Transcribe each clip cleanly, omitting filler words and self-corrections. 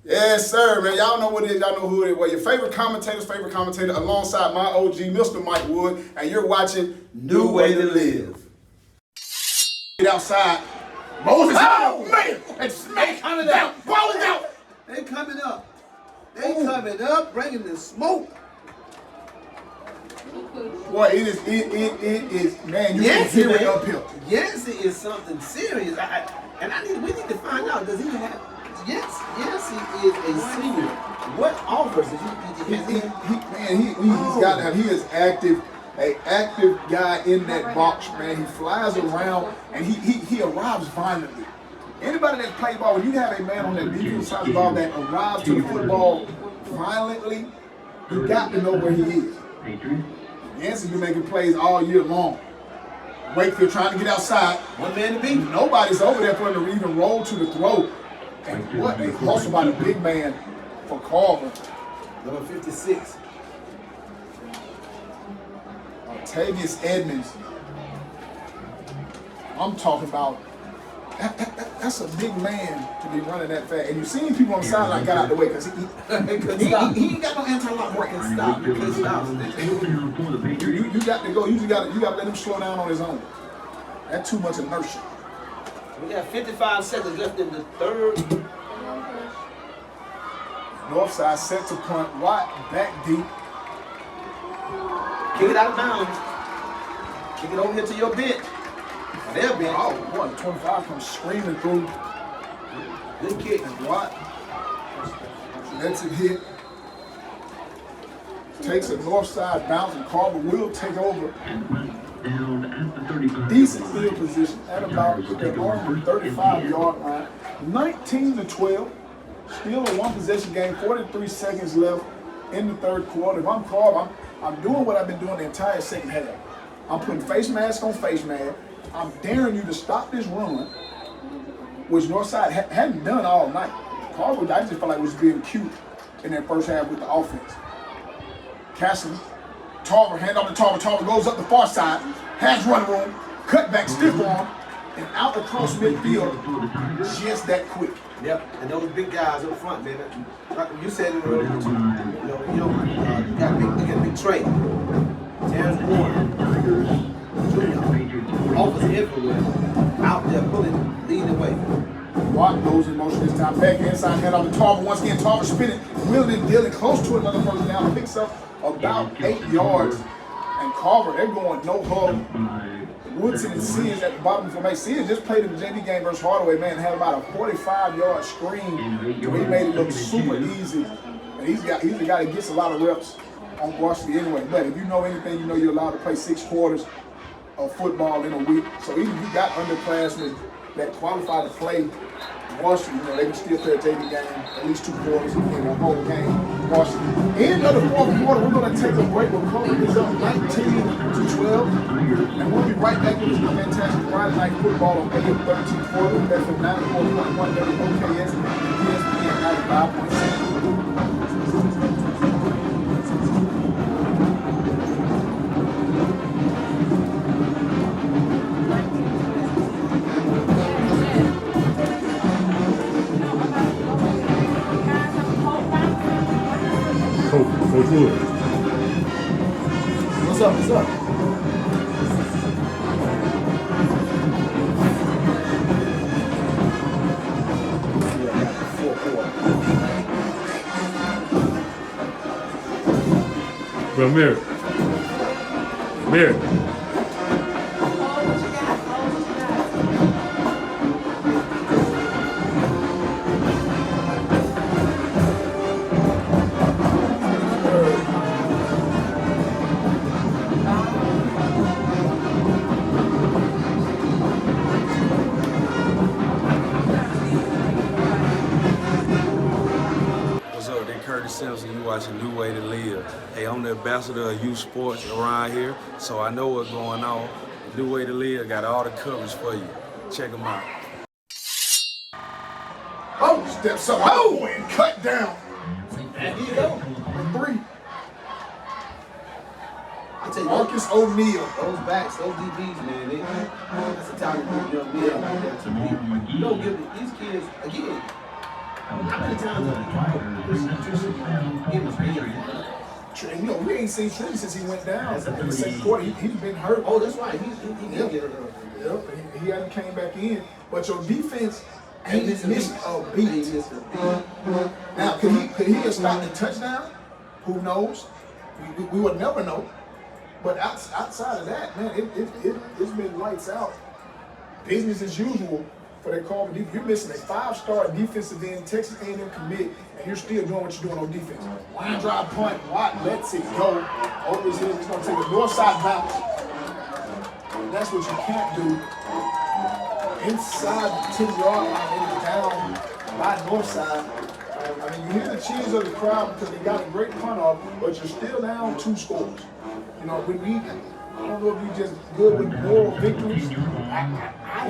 Yes, sir, man. Y'all know what it is. Y'all know who it is. Well, your favorite commentator, alongside my OG, Mr. Mike Wood, and you're watching New Way to Live. Get outside. Moses, oh, man! And smack coming down. Ball it out. They coming up. They coming up, bringing the smoke. Boy, it is, man, you can hear it uphill. Yancey is something serious. We need to find out, does he have, Yancey is a senior. What offers did he he's got to have, he is active, an active guy in that box, man. He flies around and he arrives violently. Anybody that's played ball, when you have a man on that defensive side of the ball that arrives to the football violently, you got to know where he is. Yancey been making plays all year long. Wakefield trying to get outside. One man to beat. Nobody's over there for him to even roll to the throat. And what a hustle by the big man for Carver. Number 56. Tavius Edmonds. I'm talking about, that's a big man to be running that fast. And you've seen people on the sideline got out the way because he ain't got no anti-lock break. Stop. You got to go. You got to let him slow down on his own. That's too much inertia. We got 55 seconds left in the third. Northside sets a punt, Watt back deep. Kick it out of bounds. Kick it over here to your bench. Their bench. Oh, what? 25 comes screaming through. Good kick. And Watt lets it hit. Takes a north side bounce, and Carver will take over. Decent field position at about their own 35-yard line. 19-12. Still a one-possession game. 43 seconds left in the third quarter. If I'm Carver, I'm doing what I've been doing the entire second half. I'm putting face mask on face mask. I'm daring you to stop this run, which Northside hadn't done all night. Carver, I just felt like was being cute in that first half with the offense. Cassidy, Tarver, hand off to Tarver. Tarver goes up the far side, has run room, cut back, stiff arm, and out across midfield just that quick. Yep, and those big guys up front, man. Like you said it earlier, you got a big Trey. Terrence Warren. Offers everywhere. Out there pulling, leading the way. Watt goes in motion this time. Back inside, hand off to Tarver. Once again, Tarver spinning, wheeling and dealing close to another person down. Picks up about 8 yards. And Carver, they're going no hug. Woodson and Sears at the bottom for me. Sears just played in the JV game versus Hardaway, man. Had about a 45-yard screen. He made it look super easy. And he's the guy that gets a lot of reps on varsity anyway. But if you know anything, you know you're allowed to play 6 quarters of football in a week. So even if you got underclassmen that qualify to play varsity, they can still play a JV game, at least 2 quarters in a whole game varsity. End of the fourth quarter, we're going to take a break. We're calling this up 19-12. And we'll be right back with this fantastic Friday night football on AM 1340. That's from 94.1 WOKS and ESPN 95.7. What's up? Bro, Mirror. Simpson, you watching New Way to Live. Hey, I'm the ambassador of youth sports around here, so I know what's going on. New Way to Live got all the coverage for you. Check them out. Oh, steps up. Oh, and cut down. There you go. Number 3. I tell you, Marcus O'Neal. Those backs, those DBs, man, that's a talented young man out there to me. You don't give these kids, again, How many times have you give his hand? And, you know, we ain't seen Trinity since he went down That's in the second quarter. He's been hurt. Oh, that's right. He did get it. Yep, he hadn't came back in. But your defense ain't missed a beat. Now, could he have stopped the touchdown? Who knows? We would never know. But outside of that, man, it's been lights out. Business as usual for that Carver defense. You're missing a 5-star defensive end, Texas A&M commit, and you're still doing what you're doing on defense. Line drive punt, Watt lets it go. Over his head, he's going to take a north side bounce. And that's what you can't do. Inside the 10-yard line, and it's down by north side. I mean, you hear the cheers of the crowd because they got a great punt off, but you're still down 2 scores. You know, I don't know if you're just good with moral victories. I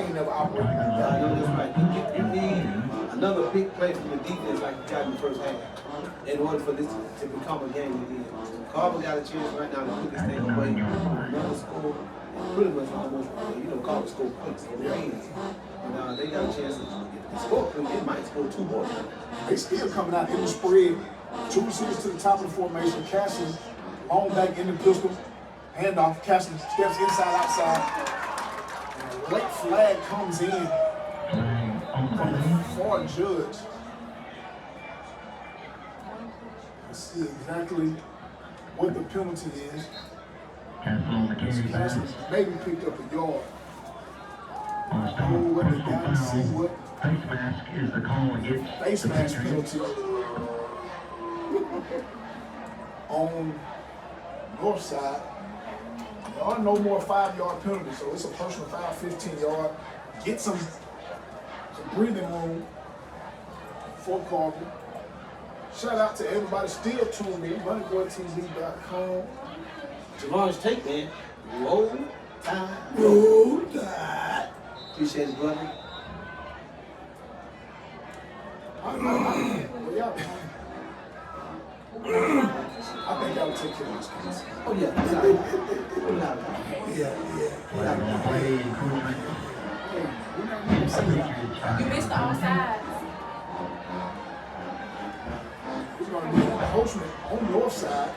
ain't never operated like that. That's right. You need another big play from the defense like you got in the first half in order for this to become a game again. Carver got a chance right now to put this thing away. Another score, pretty much almost, Carver scored points on the games. And they got a chance to score. They might score 2 more. They still coming out in the spread. 2 receivers to the top of the formation. Caston, long back in the pistol. Handoff. Caston steps inside, outside. And a late flag comes in from the far judge. Let's see exactly what the penalty is. Caston maybe picked up a yard. Oh, what the guy see what Face mask is the call against face mask penalty on north side. There are no more 5-yard penalties, so it's a personal foul, 15-yard. Get some breathing room for Carver. Shout out to everybody still tuned in. MoneyBoyTV.com. Javon's take, man. Roll Tide. Roll Tide. Appreciate it, brother. I think that would take care of this case. Oh, yeah. Sorry. You missed all sides. It's going to be an encroachment on your side.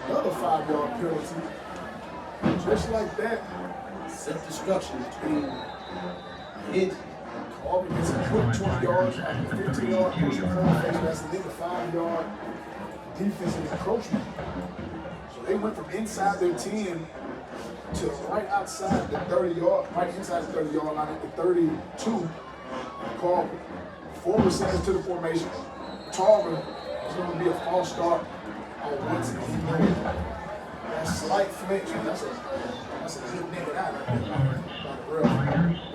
Another 5-yard penalty. Just like that. Self-destruction between it. Carver gets a quick 20 yards after 15-yard personal foul. That's another 5-yard defensive encroachment. So they went from inside their 10 to right outside the 30-yard, right inside the 30-yard line at the 32. Carver. 4 receivers to the formation. Tarver is going to be a false start on once again. That slight flinch, and that's a good nigga out there.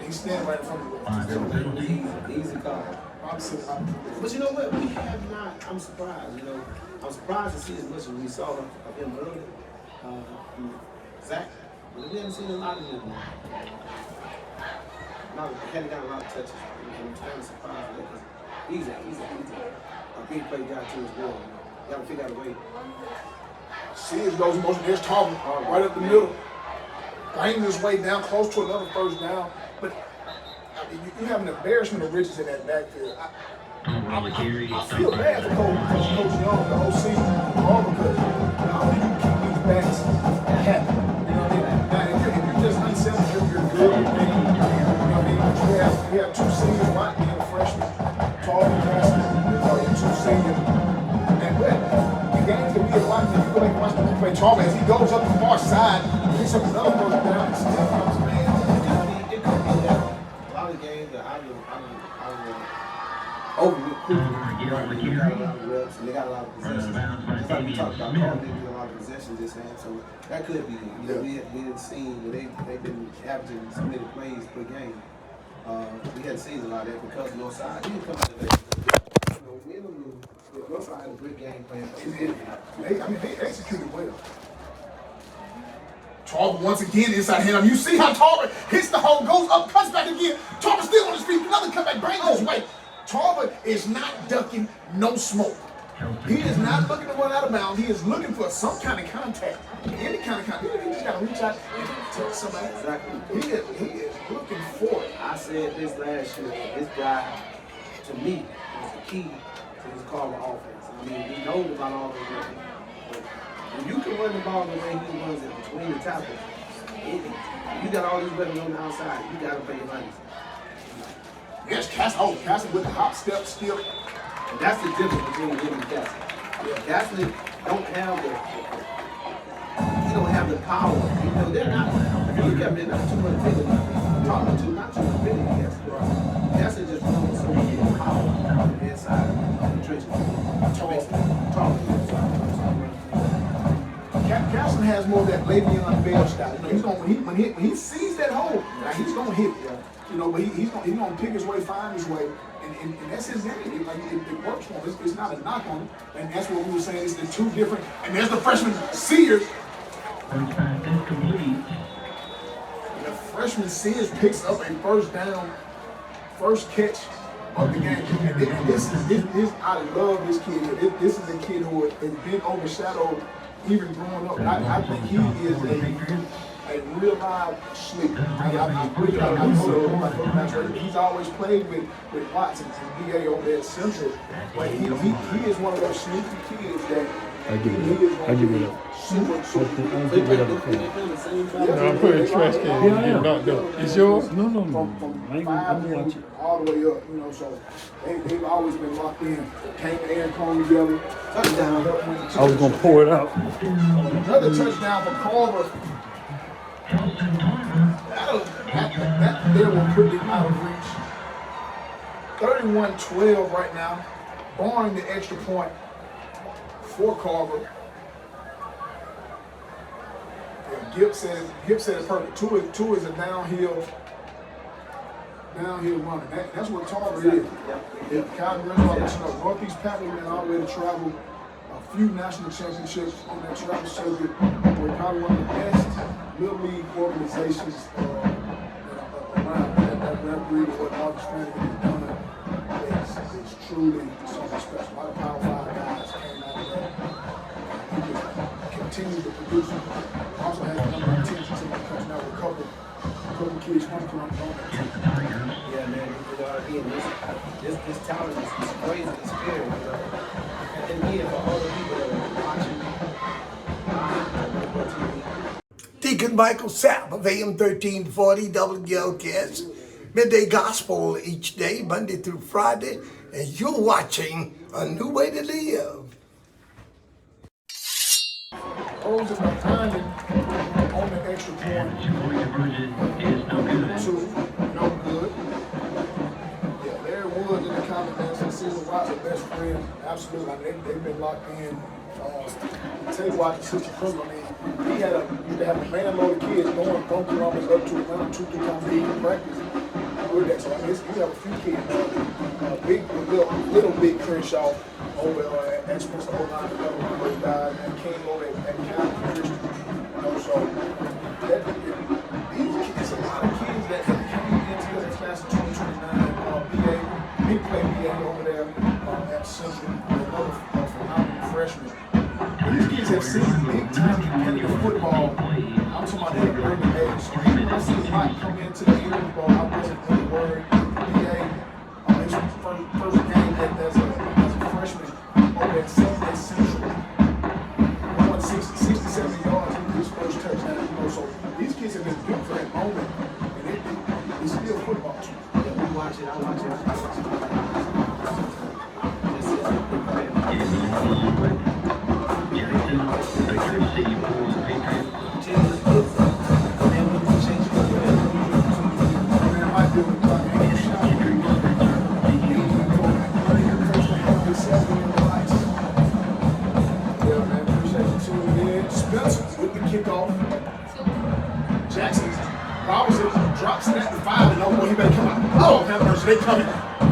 He's standing right in front of the Easy call. But you know what? We have not. I'm surprised. I'm surprised to see as much as we saw of him earlier. Zach, but we haven't seen a lot of him. Hadn't got a lot of touches. I'm kind of surprised with that because he's a big play guy too as well. You gotta figure out a way. Sears goes in motion. There's Tarver right up the middle. Banging his way down close to another first down. But I mean, you have an embarrassment of riches in that backfield. I feel bad for Coach Young, the OC, because how do you keep these backs happy? You know what I mean? Now, if you're just unsettled, you're good. You know what I mean? You have 2 seniors, Watt being a freshman, Tarver, Caston, your 2 seniors. And the games can be a lot. If you go back and watch the play, Tarver, as he goes up the far side, picks up another first down, and still comes man. It could be that. A lot of games that I will over-recruit. They got a lot of reps and they got a lot of possessions. Just like we talked about, Carver didn't get a lot of possessions this half, so that could be it. We didn't see where they've been averaging so many plays per game. We hadn't seen a lot of that because Northside didn't come to the Northside had a great game plan. They executed well. Tarver once again inside hand. You see how Tarver hits the hole, goes up, cuts back again. Tarver still on his feet. Another cutback, brings his way. Tarver is not ducking no smoke. He is not looking to run out of bounds. He is looking for some kind of contact. Any kind of contact. He just got to reach out and touch somebody. Exactly. He is looking for it. I said this last year. This guy, to me, key to this Carver offense. I mean, he knows about all those weapons. But when you can run the ball the way he runs it between the tackles, you got all these weapons on the outside. You got to pay your money. Yes, Castle with the hop, step, skip. And that's the difference between him and Castle. Castle don't have the power. You know, they're not. If you look at them, they're not too much bigger. Not too much bigger than Castle. Castle just runs with so much power on the inside of the trenches. Castle has more of that Le'Veon Bell style. You know, he's gonna when he sees that hole, like he's gonna hit. You know, but he's gonna pick his way, find his way, and that's his game. It works for him. It's not a knock on him, and that's what we were saying. It's the two different. And there's the freshman Sears. First pass is complete. The freshman Sears picks up a first down, first catch of the game. And this I love this kid. This is a kid who has been overshadowed even growing up. I think he is a real live sleeper. He's always played with Watson and BA over there at Central. But he is one of those sneaky kids that I give it up. Super. No, I'm putting a trash can in here. No. It's yours? No. From 5 all the way up, you know, so they've always been locked in. Came to Aaron Cone together. Touchdown. I was going to pour it out. Another touchdown for Carver. That there will put him out of reach. 31-12 right now, barring the extra point for Carver. Yeah, Gibbs said it's perfect. Two is a downhill runner. That's what Carver is. Yeah, Kyle Reynolds, Rockies Packard already traveled a few national championships on that travel circuit. We're probably one of the best Little League organizations around. That breed of what Marcus Flanagan has done is truly something special. A lot of Power 5 guys came out of that. He just continues to produce. Also has a number of teams that comes out with a couple kids from that team. Yeah, man. Again, this talent is crazy, it's scary. And again, for all the people that are watching, Deacon Michael Sapp of AM 1340 WLKS, midday gospel each day, Monday through Friday, and you're watching A New Way to Live. O's in the timing on the extra point. Two, no good. Yeah, Larry Woods in the comment, man, since Cecil Watts are best friends. Absolutely. I mean, they've been locked in. Tell you why the Sister Crook, I mean, he used to have a man load of kids going from Columbus up to around 2-3 times a week to practice. With that. So I guess you have a few kids. Little big Crenshaw over at Spencer O-line development where he died, and King over at County Christian. You know, so these kids, a lot of kids that came into the class of 2029. Big play BA over there at Central, another phenomenal freshman. These kids have seen big time competitive football. I'm talking about at an early age. So when I see Mike come into the early ball, I wasn't really worried. BA, his first game as a freshman over at Southern Central, won 60-70 yards in his first touchdown. You know, so these kids have been built for that moment, and it's still football too. yeah, we watch it, I watch it. They coming.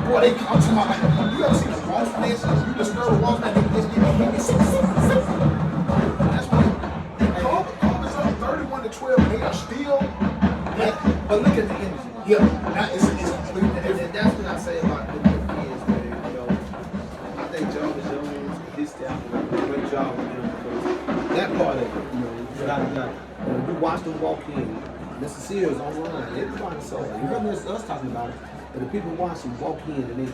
Boy, I'm talking about, like, you ever seen a Ross Nance? You just throw a Ross Nance, they just get hit. That's what Carver's up 31-12, and they are still. But look at the energy. Yeah, it's completely different. And that's what I say about the kids, man. You know, I think Jarvis Jones, his staff, did a great job with him because that part of it, you know, you watch them walk in. Mr. Sears online, everybody saw it. You remember us talking about it, but the people watching walk in and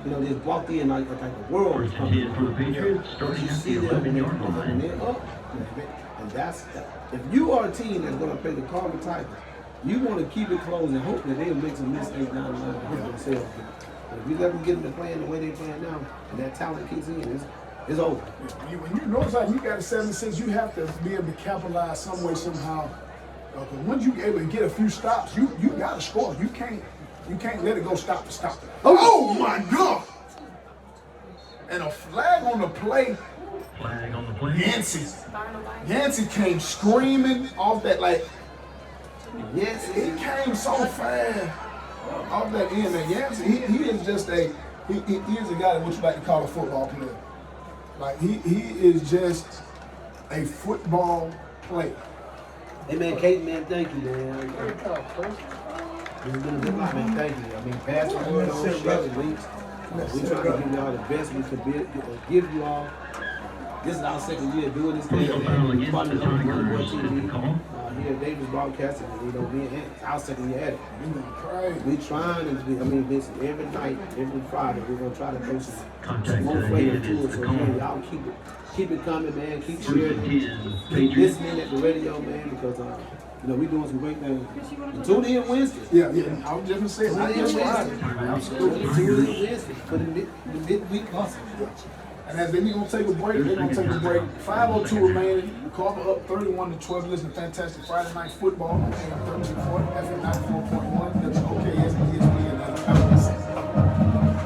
you know, they just walked in like the world was First and 10 for the coming. Patriots, starting You at see the them when 11-yard line. they're up, and that's if you are a team that's going to play the Carbon Tigers, you want to keep it close and hope that they'll make some mistakes down the line to get themselves. But if you let them get them to playing the way they're playing now, and that talent kicks in, it's over. When you know like you got a 7-6, you have to be able to capitalize some way somehow. Because once you able to get a few stops, you got to score. You can't let it go stop to stop. Oh my God! And a flag on the play. Flag on the play. Yancey came screaming off that like. Yes, He came so fast off that end, man. Yancey, he is just he is a guy that what you like to call a football player. Like he is just a football player. Hey man, Kate, man, thank you, man. It's been a good night, man. Thank you. I mean, pass the word on, share the links. We try to give y'all the best we can give you all. This is our second year doing this thing. We partnered up with One TV here at Davis Broadcasting, and you know, it's our second year at it. We trying to be, I mean, listen, every night, every Friday, we're gonna try to throw some more flavor to it. So man, y'all keep it coming, man. Keep sharing, keep listening at the radio, man, because you know, we doing some great things. And tune in Wednesday. Yeah. I was just gonna say, Tune in Wednesday. absolutely. Tune in Wednesday for the midweek hustle. And as they're gonna take a break, they're gonna take a break. 5:02 remaining. Carver up 31-12. Listen to fantastic Friday night football. AM 1340, FM 94.1, WOKS, ESPN 95.7.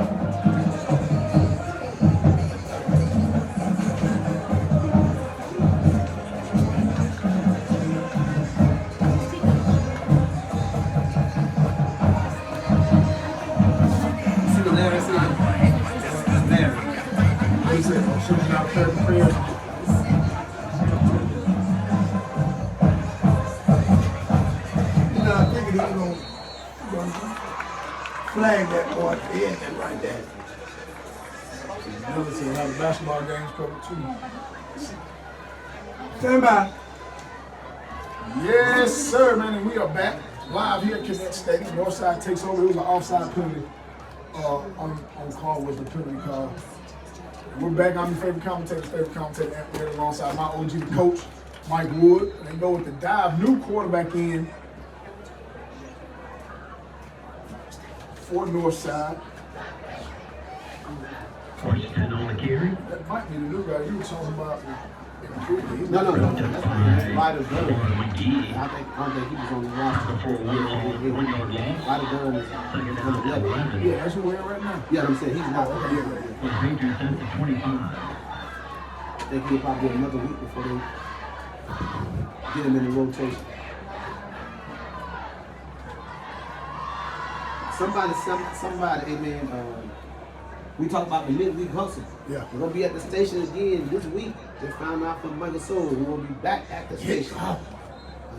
Flag that boy at the end right there. Never seen a lot of basketball games covered too. Stand by. Yes, sir, man, and we are back live here at Connect Stadium. Northside takes over. It was an offside penalty on call with the penalty call. We're back. I'm your favorite commentator, Anthony, alongside my OG coach, Mike Wood. And they go with the dive, new quarterback in for Northside. First and 10 on the carry. That might be the new guy you were talking about. No. That's Ryder Dunn. I think he was on the roster For a 1-yard loss. Ryder Dunn is Second down number at 11. 11. Yeah, that's who we're in right now. Yeah, I'm saying he's not. Oh, okay, yeah. For the Patriots at the 25. I think he'll probably be another week before they get him in the rotation. Somebody, hey man, we talked about the midweek hustle. Yeah. We're gonna be at the station again this week. Just found out from Michael Soul we're gonna be back at the station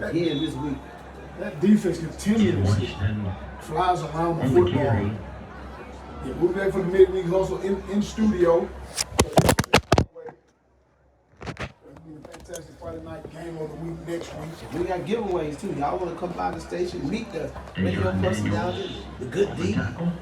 again this week. That defense Ian continuously Washington flies around the on the football. carry. Yeah, we'll be back for the midweek hustle in studio. It'll be a fantastic Friday night game of the week next week. We got giveaways too. Y'all wanna come by the station, meet the radio personality, the good D. Tackle.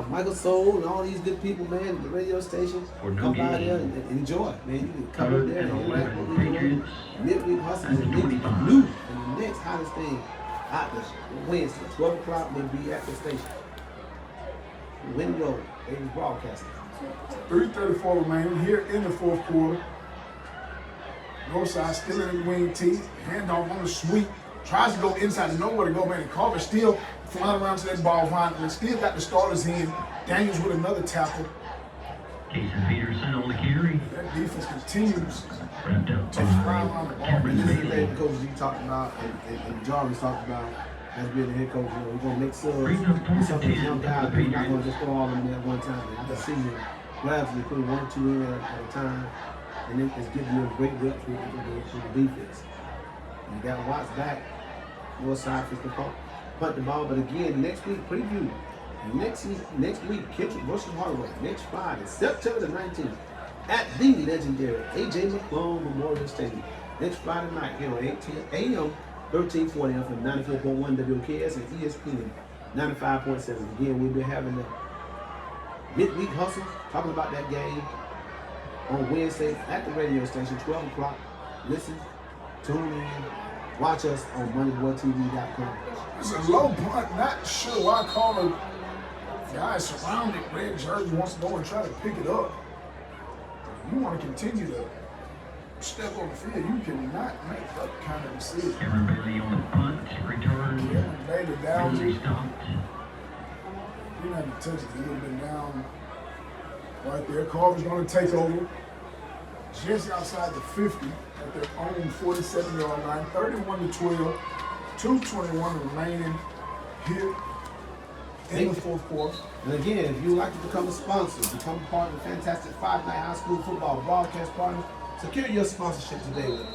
Michael Soul and all these good people, man, at the radio station. For no Come by gain. there and enjoy, man. You can come Third in there and and interact 11 with me. Patriots. Midweek hustle At is the new 25. and the next hottest thing out this Wednesday, 12 o'clock, we'll be at the station. Wind Road, Davis Broadcasting. 3:34 remaining here in the fourth quarter. Northside still in the wing tee. Handoff on the sweep. Tries to go inside and nowhere to go, man. And Carver still flying around to that ball line. And still got the starters in. Daniels with another tackle. Jason Peterson on the carry. That defense continues Wrapped up to fly by around the ball. Cameron This is the Bailey. thing coach you talked about and Jarvis talked about as being the head coach. You know, we're gonna make subs. Some of these young guys, we're not gonna just throw all of them in at one time. I can see him gradually putting 1 or 2 in at a time, and then it's giving you a great reps for the defense. You got Watts back, north side for the punt the ball, but again, next week preview. Next week, Kendrick versus Hardaway. Next Friday, September the 19th, at the legendary A.J. McClone Memorial Stadium. Next Friday night, here on 8:10 a.m., 1340 from 94.1 WKS and ESPN 95.7. Again, we'll be having Midweek Hustle, talking about that game on Wednesday at the radio station, 12 o'clock. Listen, tune in, watch us on MoneyBoyTV.com. It's a low punt. Not sure why caller guy surrounded red jersey wants to go and try to pick it up. You want to continue to step on the field. You cannot make that kind of decision. Everybody on the punt, return. Baby down. Penalty You stopped. didn't have to touch it. He would have been down right there. Carver's going to take over just outside the 50 at their own 47-yard line. 31-12. 2:21 remaining here in the fourth quarter. And again, if you would like to become a sponsor, become part of the fantastic Five Night High School Football broadcast partner, secure your sponsorship today with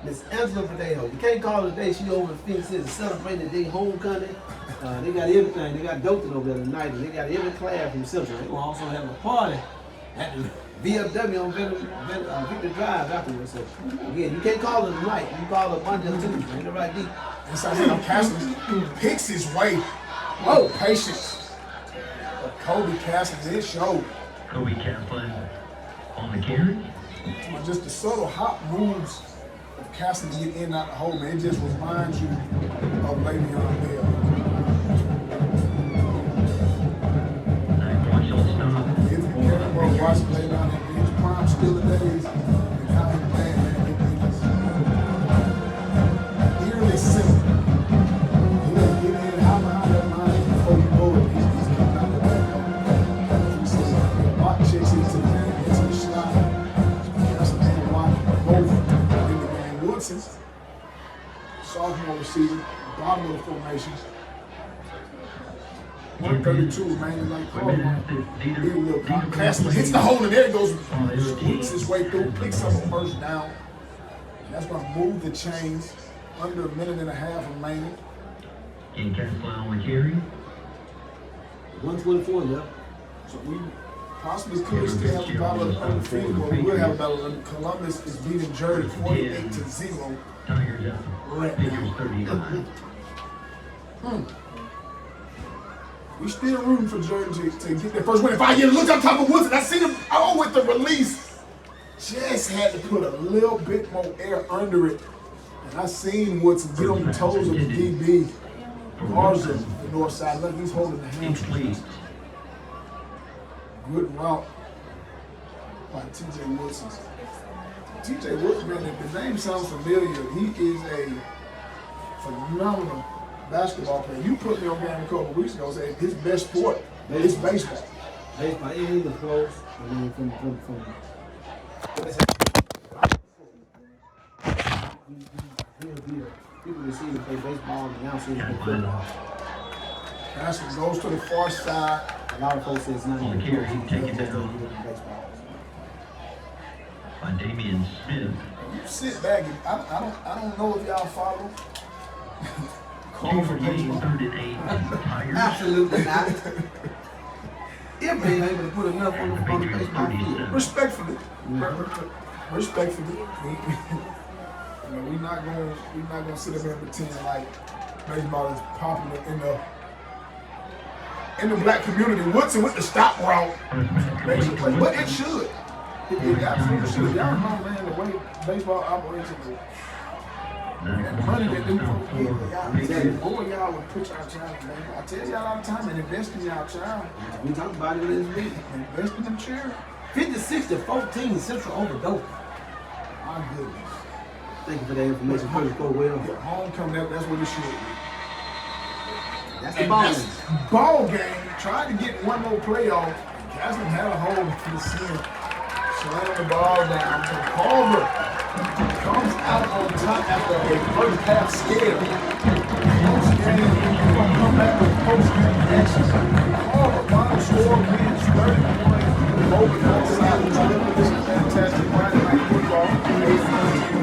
Miss Angela Verdejo. You can't call her today. She over in Phoenix City celebrating their homecoming. They got everything. They got Dothan over there tonight, and they got every class from Central. They're going to also have a party at the VFW on Victor Drive afterwards. So, again, you can't call her tonight. You call her Monday or Tuesday. Ain't it right, D? Inside here, Castles picks his way. Whoa, patience. But Kobe Castles, it showed. Kobe Kaplan on the carry. Just the subtle hop moves of Castles to get in and out the hole, man. It just reminds you of Le'Veon Bell. Watch on stop. If you care about watching Le'Veon in his prime still the days, and how he played, man, it's eerily simple. You gotta get in and out behind that line before you go it. He's coming out the back. He says, Mark checks into the man, into the slot. That's the man Mark both in the game. Woodson, sophomore receiver, bottom of the formation. 132 remaining like Carter. Castles hits the hole and there it goes. Squeaks his way through, picks up a first down. And that's going to move the chains. Under a minute and a half remaining. And Kaplan on the carry. 124 left. So we possibly could still have a battle of undefeated, but we will have a battle of Columbus is beating Jersey 48-0. Tigers out. Right Figures now. 39. We still rooting for Jersey to get their first win. If I get a look up top of Woodson, I see them all with the release. Just had to put a little bit more air under it. And I seen Woodson get on the toes of the DB. Garza, the north side. Look, he's holding the hamstring. Incomplete. Good route by T.J. Woodson. T.J. Woodson, man, the name sounds familiar. He is a phenomenal basketball player. You put me on game a couple of weeks ago saying his best sport is baseball. Baseball, it ain't even close. I mean, from people that see him play baseball and now see him play football. Basket goes to the far side. A lot of folks say it's not On even the carry, close. take it Baseball. down. By Damian Smith. You sit back and I don't know if y'all follow. Call for 48, baseball. 38. Tigers. Absolutely not. If they ain't able to put enough on the Figures baseball field. 37. Respectfully. Respectfully. We're not gonna sit up here and pretend like baseball is popular in the black community. Woodson with the stop route, basically, but it should. It absolutely should. Y'all know, man, the way baseball operates and the money that them folks get, boy, y'all would put y'all child, man. I tell y'all all the time, and invest in y'all child. We talked about it in this meeting. Invest in them children. 56-14 Central overdose. My goodness. Thank you for that information. Coach Colwell. Yeah, homecoming, that's what it should be. That's the And ball. that's ball game. Tried to get one more playoff. Castle had a hole in the center. Slam the ball down. So Culver comes out on top after a first half scare. Post game, he's gonna come back with post game action. Culver, final score wins 31. Over outside the top. This is fantastic. Friday night football.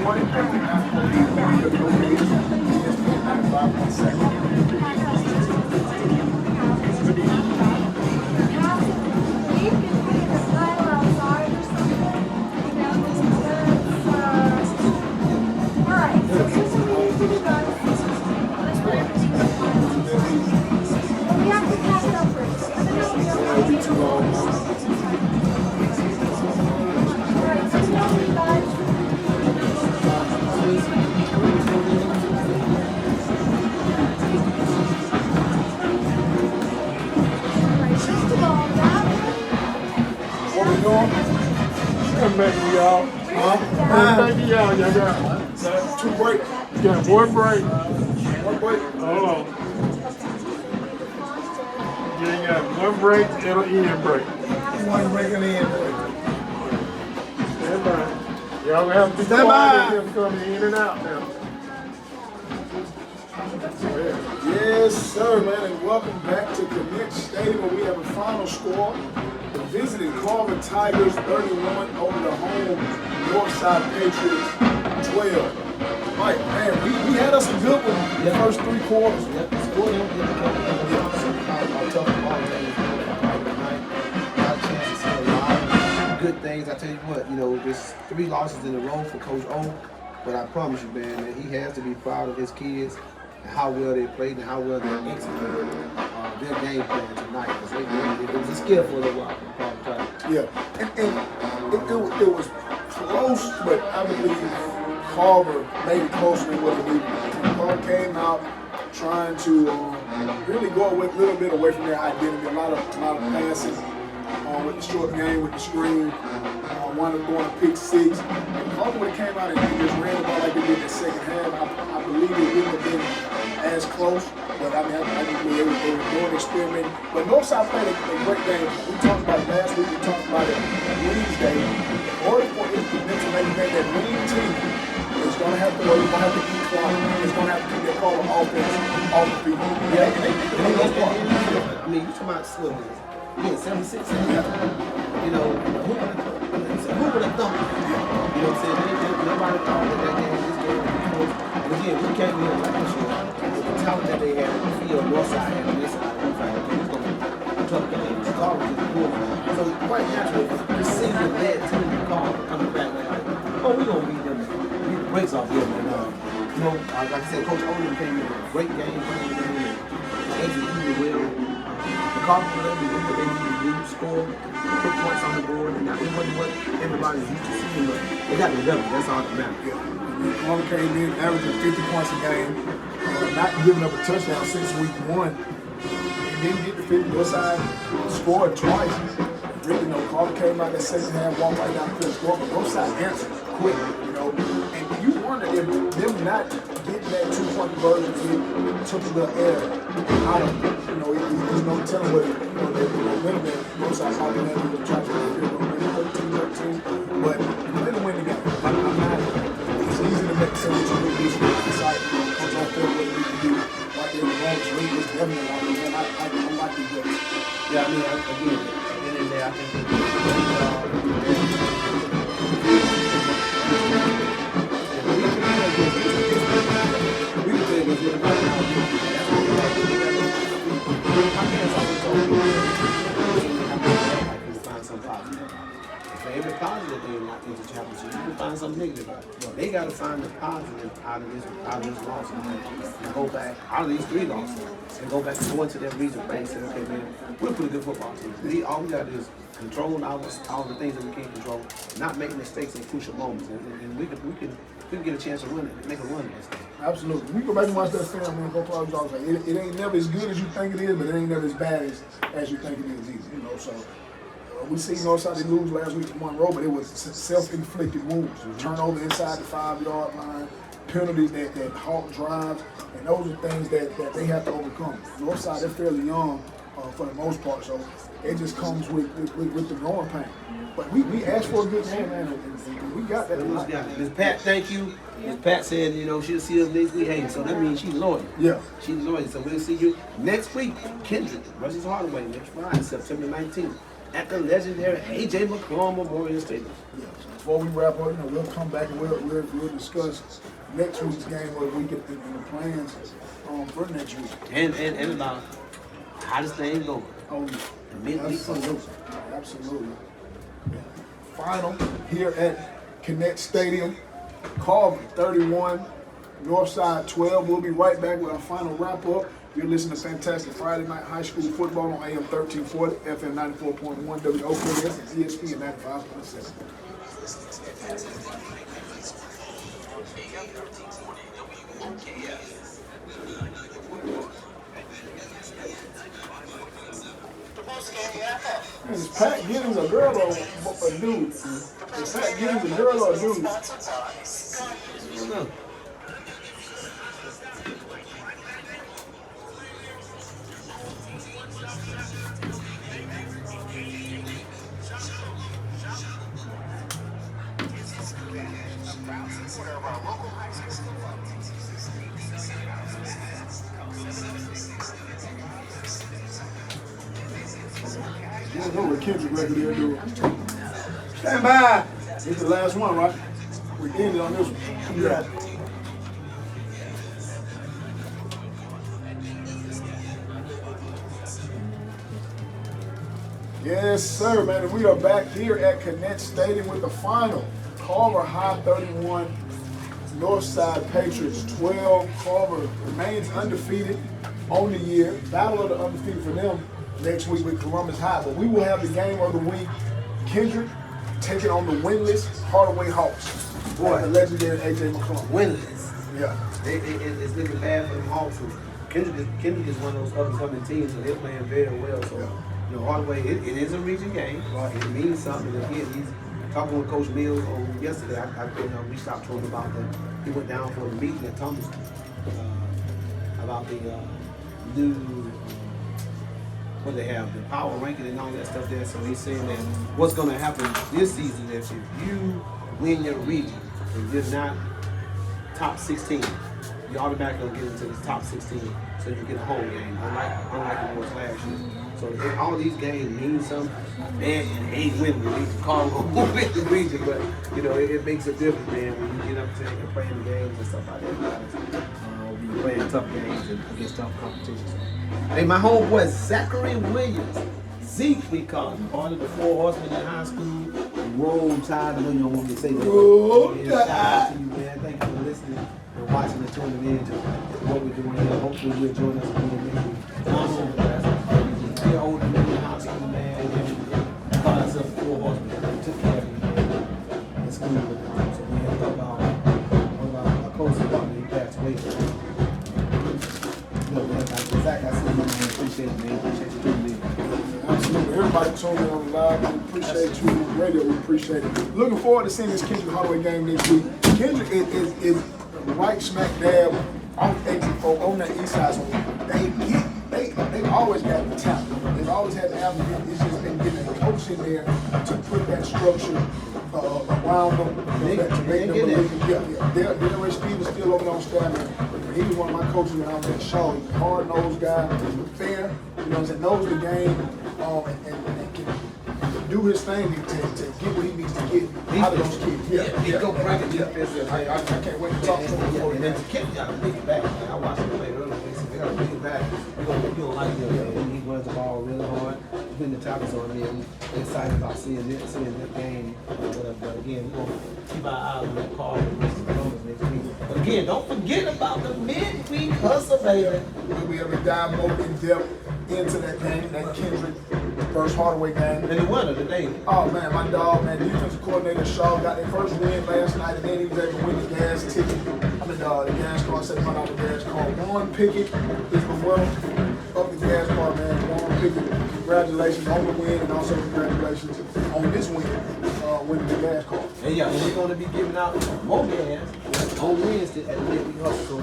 8-1. After the We have to catch up first. What we doing? Come back to y'all. Huh? Come back to y'all. Y'all got, 2 breaks. got one break. 1 break. Hold on. You ain't got one break and an end break. 1 break and then break. Stand by. Y'all gonna have to be Stand quiet by. as them coming in and out now. Yes, sir, man, and welcome back to Connect Stadium, where we have a final score. The visiting Carver Tigers 31 over the home Northside Patriots 12. Mike, man, we had us a good one the first 3 quarters. Yep, scored them. How tough the ball game tonight. Got a chance to see a lot of good things. I tell you what, there's 3 losses in a row for Coach O, but I promise you, man, that he has to be proud of his kids and how well they played and how well they executed their game plan tonight. Because it was a skill for a little while for the Carver Tigers. Yeah, and it was close, but I believe Carver made it closer than what it needed. Carver came out trying to really go a little bit away from their identity. A lot of passing with the short game, with the screen. One of going to pick 6. And Carver would have came out and just ran the ball like they did in the second half. I believe it wouldn't have been as close, but I just believe they were doing experimenting. But Northside played a great game. We talked about it last week. We talked about it Wednesday. In order for them to make that winning team, it's going to have to work. It's going to have to eat clock. It's going to have to keep their call of offense off the field. Yeah, and they did the most part. I mean, you talking about still being 76, who would have thought? You know what I'm saying? Nobody thought that game, this game would be close. But again, we came in last year with the talent that they had on the field, north side and on this side. We found it was going to be a tough game. The car was just cool. So quite naturally, the season led to the car coming back like, we're going to beat them. Beat the brakes off here, man. Like I said, Coach Odom came in with a great game plan and executed well. The Cardinals were able to do what they needed to do, score, put points on the board, and now it wasn't what everybody's used to seeing, but they got the W. That's all that matters. Yeah. Carver came in averaging 50 points a game, not giving up a touchdown since week 1. And then get the 50 side, scored twice. Really, Carver came out that second half, walked right down the field, scored, but both sides answered quick, And you wonder if them not getting that 2-point conversion took a little air out of them. There's no telling whether they win that. Both sides probably had to try to win 13-13, but they didn't win the game. It's easy to make sense to lose this decide coach on field what they need to do right there in the moment. So it's definitely like, man, I like these guys. Yeah, I mean, again, at the end of the day, I think we can play against them right now. Find some positive. For every positive thing not into championship, you can find something negative about it. They got to find the positive out of this loss and go back out of these 3 losses and go back and go into that region bank and say, okay, man, we're a pretty good football team. All we got to do is control all the things that we can't control, not make mistakes in crucial moments, and we can get a chance to win it, make a run this game. Absolutely. We go back and watch that film and go play dogs. Like it ain't never as good as you think it is, but it ain't never as bad as you think it is either. So we see Northside they lose last week to Monroe, but it was self-inflicted wounds. Turnover inside the 5-yard line, penalties that halt drives, and those are things that they have to overcome. Northside they're fairly young for the most part, so it just comes with the growing pain. But we asked for a good game, man, and we got that. Ms. Pat, thank you. Ms. Pat said, she'll see us next week. Hey, so that means she's loyal. Yeah. She's loyal. So we'll see you next week. Kendrick versus Hardaway next Friday, September 19th, at the legendary A.J. McClung Memorial Stadium. Yeah. So before we wrap up, we'll come back and we'll discuss next week's game or the week and the plans for next week. And about how this thing going. Oh, yeah. Absolutely. Final here at Connect Stadium. Carver 31, Northside 12. We'll be right back with our final wrap up. You're listening to Fantastic Friday Night High School Football on AM 1340, FM 94.1, WOKS, and ESPN 95.7. Man, is Pat Giddens a girl or a dude? Is Pat Giddens a girl or a dude? I don't know. You don't know what Kendrick record here do. Stand by. It's the last one, right? We ended on this one. Yeah. Yes, sir, man. And we are back here at Connect Stadium with the final. Carver High 31, Northside Patriots 12. Carver remains undefeated on the year. Battle of the undefeated for them next week with Columbus High. But we will have the game of the week. Kendrick taking on the winless Hardaway Hawks. Boy. The legendary AJ McClung. Winless. Yeah. It's looking bad for them Hawks. Kendrick is one of those up-and-coming teams, and they're playing very well. So, you know, Hardaway, it is a region game. It means something. And again, he's talking with Coach Mills on yesterday. I reached out to him about that. He went down for the meeting at Thomas about the new, what they have, the power ranking and all that stuff there. So he's saying that what's going to happen this season is if you win your region and you're not top 16, you automatically get into the top 16, so you get a home game, unlike it was last year. So all these games mean something. Man, you hate winning the region, Carver won't win the region, but you know it makes a difference, man, when you get up there and playing the games and stuff like that. You're playing tough games and against tough competition. Hey, my homeboy Zachary Williams, Zeke we call him, part of the 4 Horsemen in high school. Roll Tide, I know you don't want me to say that. Roll Yeah, shout out to you, man. Thank you for listening and watching and tuning in to what we're doing here. Hopefully you'll join us again next week. Also, year older than the high school, man, and call ourselves 4 Horsemen. We took care of him in school with him. So we had to talk about one of our closest partners, he passed away. Look, man, Zach, I see you, man. Appreciate it, man. Appreciate you tuning in. Absolutely. Everybody tuning in on the live. We appreciate you. Radio, we appreciate it. Looking forward to seeing this Kendrick Hardaway game next week. Kendrick is right smack dab on that east side. So they've always got the talent. They've always had the athlete. It's just been getting a coach in there to put that structure around them to make them believe. Yeah. Derek Stevens still over on staff. He was one of my coaches when I was at Shaw. He's a hard-nosed guy, fair, you know, that knows the game, and can do his thing to get what he needs to get out of those kids. He go practice defense. I can't wait to talk to him before the And then game. the kid got a big back. Like, I watched him play earlier. They got a big back. You don't like him, man. He runs the ball really hard. Putting the tackles on me. We're excited about seeing this game. But again, we're going to keep our eyes on that call against the Columbus next week. But again, don't forget about the midweek hustle, baby. We'll be able to dive more in depth into that game, that Kendrick versus Hardaway game. And the winner today. Oh man, my dog, man, defensive coordinator Shaw got their first win last night, and then he was able to win the gas ticket. The gas car, set him out the gas car. Warren Pickett is the winner of the gas car, man. Warren Pickett, congratulations on the win, and also congratulations on this win, winning the gas car. And yeah, and we're going to be giving out more gas on Wednesday at the midweek hustle.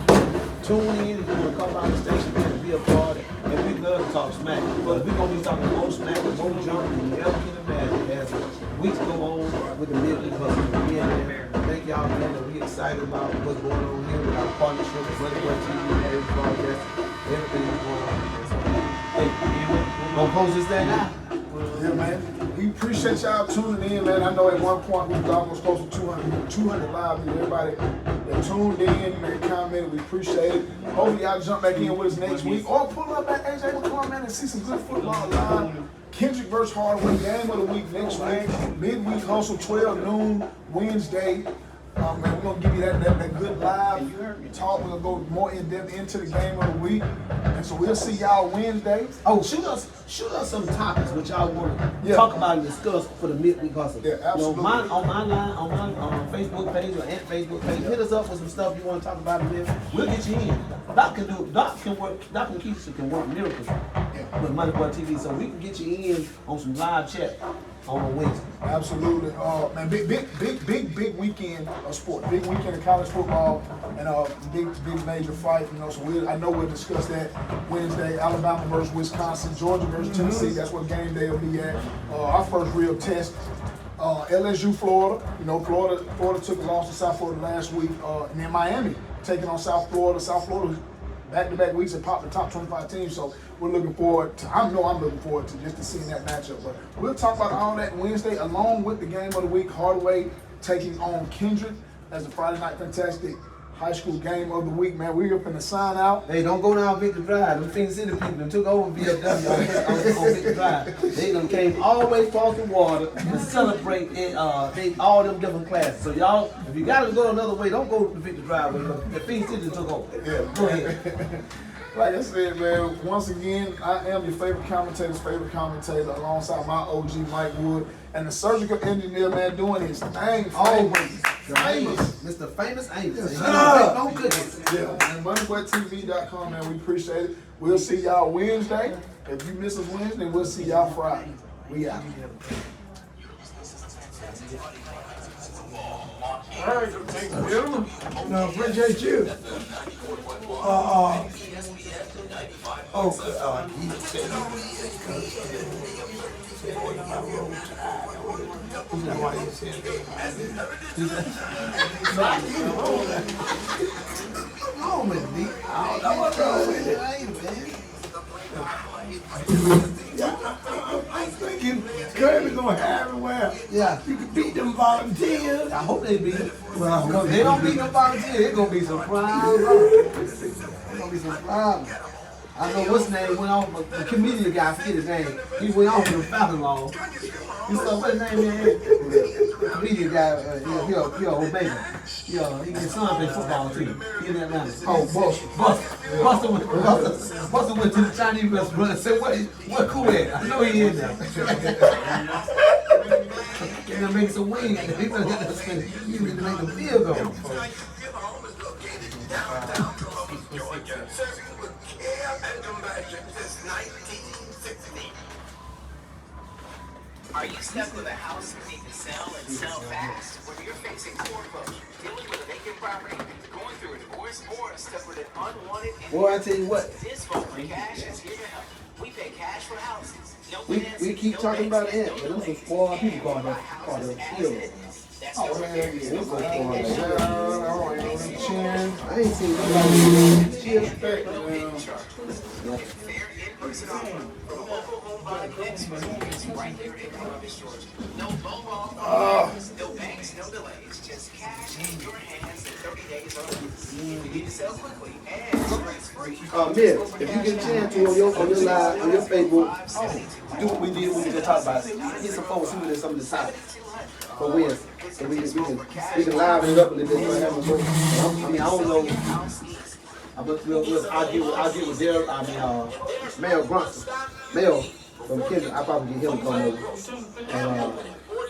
So tune in if you want to come by the station and be a part of it. And we love to talk smack. But we're going to be talking more smack and more junk than you ever can imagine as weeks go on with the midweek hustle. Thank y'all, man. And we're excited about what's going on here with our partnership with Running TV, Marriage Broadcast, everything that's going on. So, hey, gonna close this thing out. Yeah, man. We appreciate y'all tuning in, man. I know at one point we was almost close to 200 live. Everybody that tuned in, man, commented, we appreciate it. Hopefully y'all jump back in with us next week, or pull up at AJ McClung, man, and see some good football live. Kendrick versus Hardaway, game of the week next week. Midweek hustle, 12 noon, Wednesday. Man, we're gonna give you that good live talk. We're gonna go more in depth into the game of the week, and so we'll see y'all Wednesday. Oh, shoot us some topics which y'all want to Yeah. talk about and discuss for the midweek hustle. Yeah, absolutely. On my Facebook page or Aunt Facebook page, hit us up with some stuff you want to talk about. And then we'll get you in. Doc and Keisha can work miracles with Money Boy TV, so we can get you in on some live chat on Wednesday. Absolutely, man. Big weekend of sport. Big weekend of college football and big major fight. You know, so I know we'll discuss that Wednesday. Alabama versus Wisconsin, Georgia versus Tennessee. That's what game day will be at. Our first real test. LSU, Florida. You know, Florida took a loss to South Florida last week. And then Miami taking on South Florida. South Florida back-to-back weeks and popped the top 25 teams. So we're looking forward to. I'm looking forward to just to seeing that matchup. But we'll talk about all that Wednesday, along with the game of the week. Hardaway taking on Kendrick as the Friday Night Fantastic high school game of the week. Man, we're up in the sign out. Hey, don't go down Victor Drive. Them Phoenix City people done took over VFW on Victor Drive. They done came all the way across the water to celebrate in all them different classes. So y'all, if you gotta go another way, don't go to Victor Drive way. The Phoenix City done took over. Yeah. Go ahead. Like I said, man, once again, I am your favorite commentator alongside my OG Mike Wood and the surgical engineer, man, doing his thing. Always. Famous. Mr. Famous Amos. Ah. No cookies. Yeah, and MoneyBoyTV.com, man, we appreciate it. We'll see y'all Wednesday. If you miss us Wednesday, we'll see y'all Friday. We out. All right, thank you. No, appreciate you. I'm thinking Kirby gonna have it where you can beat them volunteers. I hope they beat it. Well, because they don't beat them volunteers, it's gonna be some problems. It's gonna be some problems. I know what's his name went off, the comedian guy, I forget his name. He went off with a Falcon Law. You saw what his name is? The comedian guy, he Omega. He gets son play football too. He in Atlanta. Oh, Buster went to the Chinese restaurant and said, what cool at? I know he in there. He's gonna make some wings. He's gonna make them field goal. Are you stuck with a house you need to sell and sell fast? Whether you're facing foreclosure, dealing with a vacant property, going through a divorce, or stuck with an unwanted Boy, I tell you what. this phone for cash is here to help. We pay cash for houses. No We financing, keep no talking about banks, it, no but them some delays. spoiled We people buy called houses them as kill. is. That's no repairs, no man, financing, I ain't seen nobody cheer. fair in-person offer from a local home buying expert right here in Columbus, Georgia. No lowball, no banks, no delays, just cash in your hands in 30 days or less. You need to sell quickly and stress-free. Miss, if you get a chance to on your live, on your Facebook, do what we did when we just talked about it. Get some folks who did some of the topics for Wednesday. So we can liven it up a little bit. So have a vote. I mean, I don't know. I'll get with Daryl, Mel Brunson. Mel from Kendrick, I probably get him to come over. And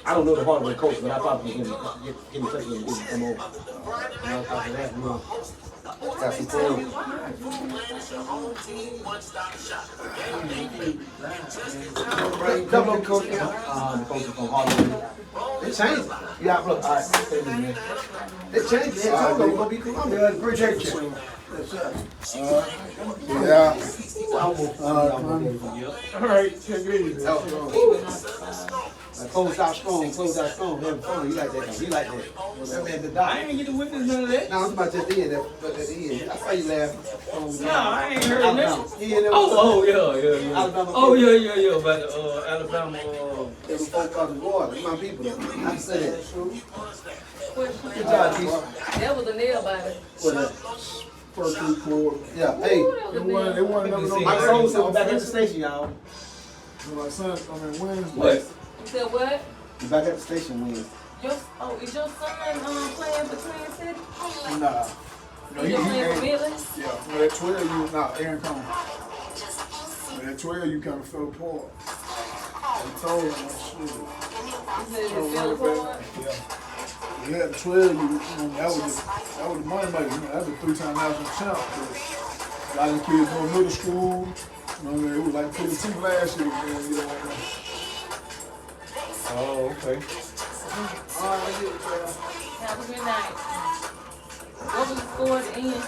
I don't know the Hardaway coach, but I probably get in touch with him and get him to come over. And after that, got some film. Double coach, the coach from Hardaway. It changed. Yeah, look, all right, stay with me, man. It changed. It told them gonna be Columbia. Appreciate you. Yeah. All right, take it easy. Close out strong, having fun. You like that? He like that. That man, the dog. I ain't get to witness none of that. No, I'm about just the end. But at the end, I saw you laughing. No, I ain't heard Alabama. that. He in there. Oh, yeah. Alabama. Oh, yeah. But Alabama. There was folk out the water. My people. I can say that. Good job, Keisha. That was a nail biter. What that? First three quarters. Yeah. Hey, Ooh, that was a It nail. wasn't never my soul said back at the station, y'all. My son, Wednesday. What? You said what? We back at the station Wednesday. Is your son playing for Twin City? Nah. No, Is your playing for ain't. Billings? Yeah, no, that 12 you, nah, Aaron Combs. That 12 you kind of fell apart. I told him, shit. Is it Phil Ford? Yeah. We had 12 you, that was the money maker. That was a 3-time national champ. But a lot of them kids go middle school. You know, it was like putting two last year. Oh, okay. All right, I get it, Trail. Have a good night. What was the score at the end?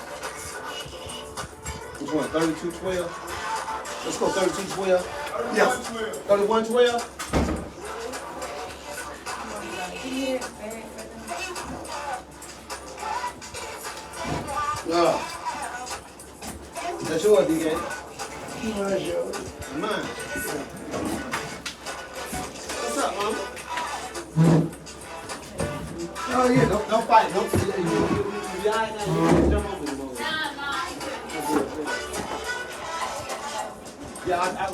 Which one? 32-12? Let's go 32-12. Yeah. 31-12? That's yours, DK. Mine. What's up, Mom? Oh yeah, don't fight. Don't you all right now? You jump over the boat. Yeah,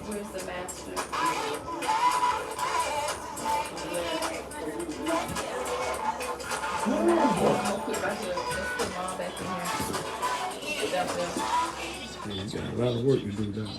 Where's the master? I'm gonna put it right here. Let's put them all back in here. Put that there. You got a lot of work to do now.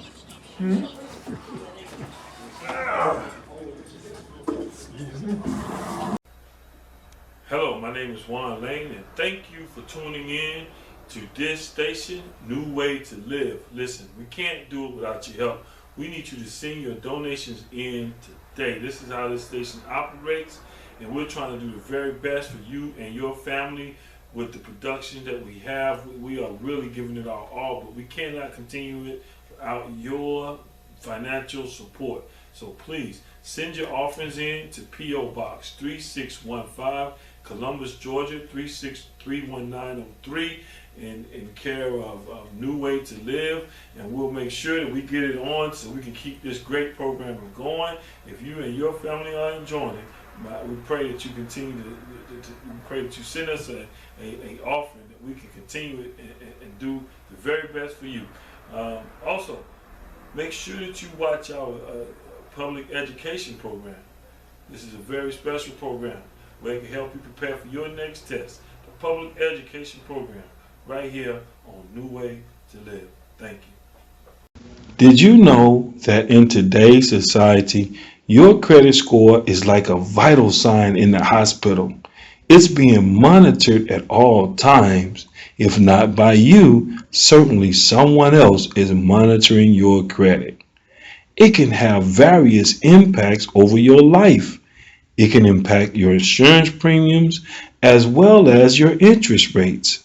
Hello, my name is Juan Lane, and thank you for tuning in to this station, New Way to Live. Listen, we can't do it without your help. We need you to send your donations in today. This is how this station operates, and we're trying to do the very best for you and your family with the production that we have. We are really giving it our all, but we cannot continue it without your financial support. So please send your offerings in to P.O. Box 3615, Columbus, Georgia 3631903, in care of New Way to Live, and we'll make sure that we get it on so we can keep this great program going. If you and your family are enjoying it, we pray that you continue we pray that you send us a offering that we can continue it and do the very best for you. Also, make sure that you watch our public education program. This is a very special program where it can help you prepare for your next test. The public education program, right here on New Way to Live. Thank you. Did you know that in today's society, your credit score is like a vital sign in the hospital? It's being monitored at all times. If not by you, certainly someone else is monitoring your credit. It can have various impacts over your life. It can impact your insurance premiums as well as your interest rates.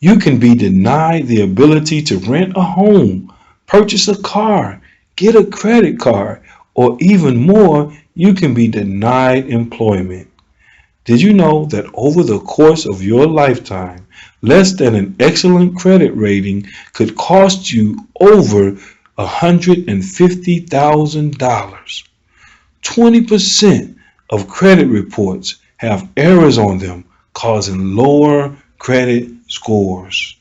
You can be denied the ability to rent a home, purchase a car, get a credit card, or even more, you can be denied employment. Did you know that over the course of your lifetime, less than an excellent credit rating could cost you over $150,000? 20% of credit reports have errors on them, causing lower credit scores.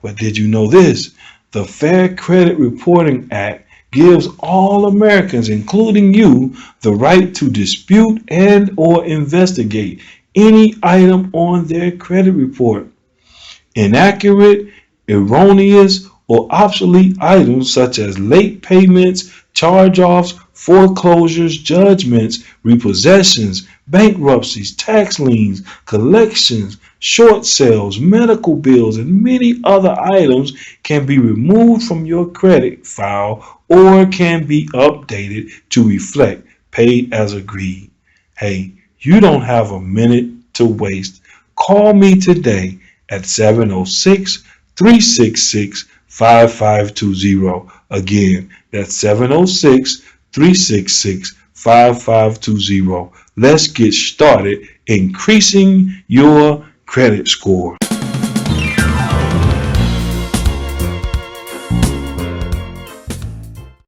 But did you know this? The Fair Credit Reporting Act gives all Americans, including you, the right to dispute and or investigate any item on their credit report. Inaccurate, erroneous, or obsolete items such as late payments, charge-offs, foreclosures, judgments, repossessions, bankruptcies, tax liens, collections, short sales, medical bills, and many other items can be removed from your credit file or can be updated to reflect paid as agreed. Hey, you don't have a minute to waste. Call me today at 706-366-5520. Again, that's 706-366-5520. Let's get started increasing your credit score.